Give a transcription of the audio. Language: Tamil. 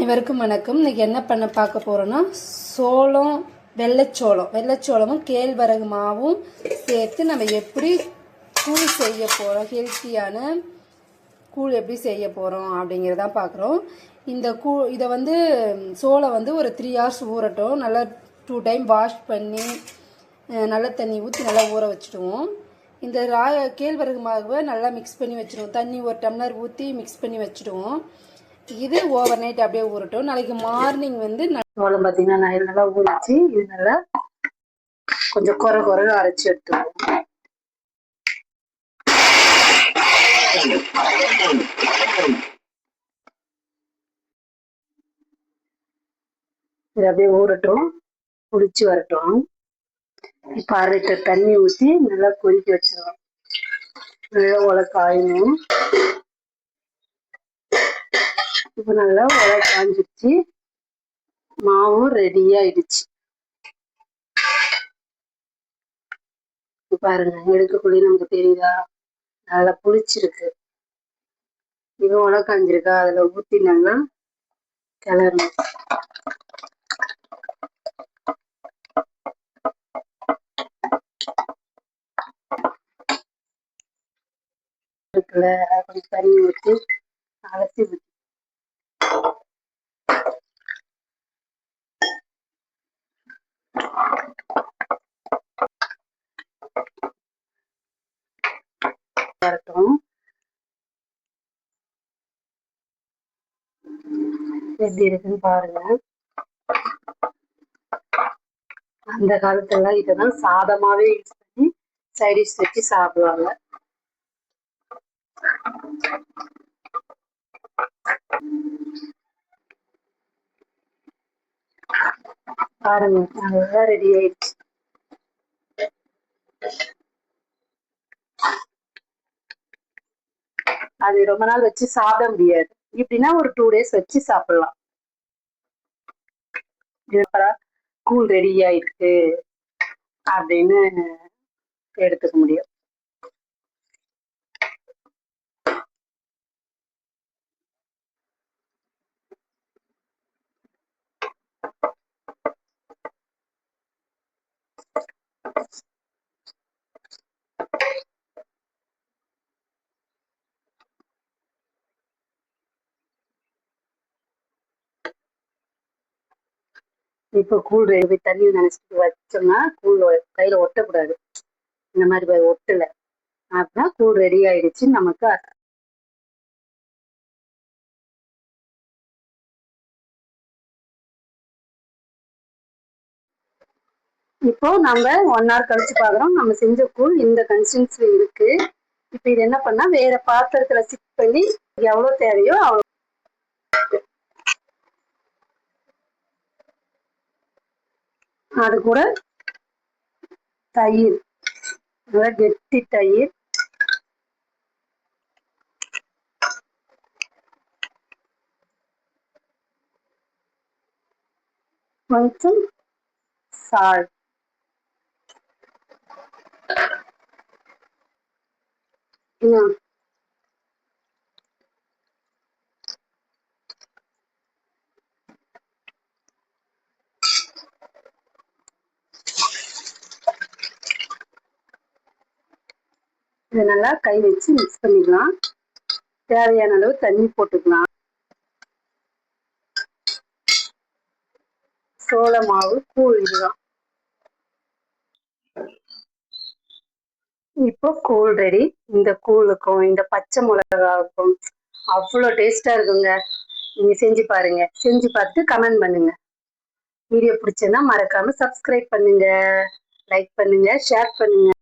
அனைவருக்கும் வணக்கம். இன்னைக்கு என்ன பண்ண பார்க்க போறோம்னா சோளம், வெள்ளைச்சோளமும் கேழ்வரகு மாவும் சேர்த்து நம்ம எப்படி கூழ் செய்ய போறோம், ஹெல்த்தியான கூழ் எப்படி செய்ய போறோம் அப்படிங்கிறதான் பார்க்குறோம். இதை வந்து சோளம் வந்து ஒரு 3 hours ஊறட்டும். நல்லா 2 time வாஷ் பண்ணி நல்ல தண்ணி ஊற்றி நல்லா ஊற வச்சுடுவோம். இந்த கேழ்வரகு மாவை நல்லா மிக்ஸ் பண்ணி வச்சுடுவோம். தண்ணி 1 டம்ளர் ஊற்றி மிக்ஸ் பண்ணி வச்சுடுவோம். இது ஓவர் நைட் அப்படியே ஊறட்டும். நாளைக்கு மார்னிங் வந்து சோளம் பார்த்தீங்கன்னா நல்லா ஊறிச்சு. இது நல்லா கொஞ்சம் குறை அரைச்சி எடுத்துவோம். இது அப்படியே ஊறட்டும், புளிச்சு வரட்டும். இப்போ 1/2 லிட்டர் தண்ணி ஊற்றி நல்லா கொதிக்க வச்சிருவோம். நல்லா உலை காயணும். இப்போ நல்லா உலை காஞ்சிடுச்சு, மாவும் ரெடி ஆயிடுச்சு. பாருங்க, எடுக்கக்கூடிய நமக்கு தெரியுதா, நல்லா புளிச்சிருக்கு. இது உலை காஞ்சிருக்கா, அதுல ஊற்றி நல்லா கிளறணும். இருக்குல்ல, கொஞ்சம் தண்ணி ஊற்றி அலசி வரட்டும். எப்படி இருக்குன்னு பாருங்க. அந்த காலத்துல இதெல்லாம் சாதமாவே யூஸ் பண்ணி சைடிஷ் வச்சு சாப்பிடுவாங்க. பாருங்க, நல்லா ரெடி ஆயிடுச்சு. அது ரொம்ப நாள் வச்சு சாப்பிட முடியாது. இப்படின்னா ஒரு 2 days வச்சு சாப்பிடலாம். கூழ் ரெடி ஆயிடுச்சு அப்படின்னு எடுத்துக்க முடியும். இப்போ கூழ் ரெடி, தண்ணி நினைச்சிட்டு வச்சோம்னா கூழ் கையில ஒட்டக்கூடாது. இந்த மாதிரி ஒட்டல அப்படின்னா கூழ் ரெடி ஆயிடுச்சு நமக்கு. இப்போ நம்ம 1 hour கழிச்சு பாக்குறோம். நம்ம செஞ்ச கூழ் இந்த கன்சிஸ்டன்சில இருக்கு. இப்ப இது என்ன பண்ணா வேற பாத்திரத்துல சிப் பண்ணி எவ்வளவு தேவையோ அவ்வளவு, அது கூட தயிர், நல்லா கெட்டி தயிர், கொஞ்சம் சால்ட், இதை நல்லா கை வச்சு மிக்ஸ் பண்ணிக்கலாம். தேவையான அளவு தண்ணி போட்டுக்கலாம். சோள மாவு கூழ் இதுதான். இப்போ கூழ் ரெடி. இந்த கூழுக்கும் இந்த பச்சை மிளகாவுக்கும் அவ்வளோ டேஸ்டா இருக்குங்க. நீங்க செஞ்சு பாருங்க. செஞ்சு பார்த்து கமெண்ட் பண்ணுங்க. வீடியோ பிடிச்சதுன்னா மறக்காம சப்ஸ்கிரைப் பண்ணுங்க, லைக் பண்ணுங்க, ஷேர் பண்ணுங்க.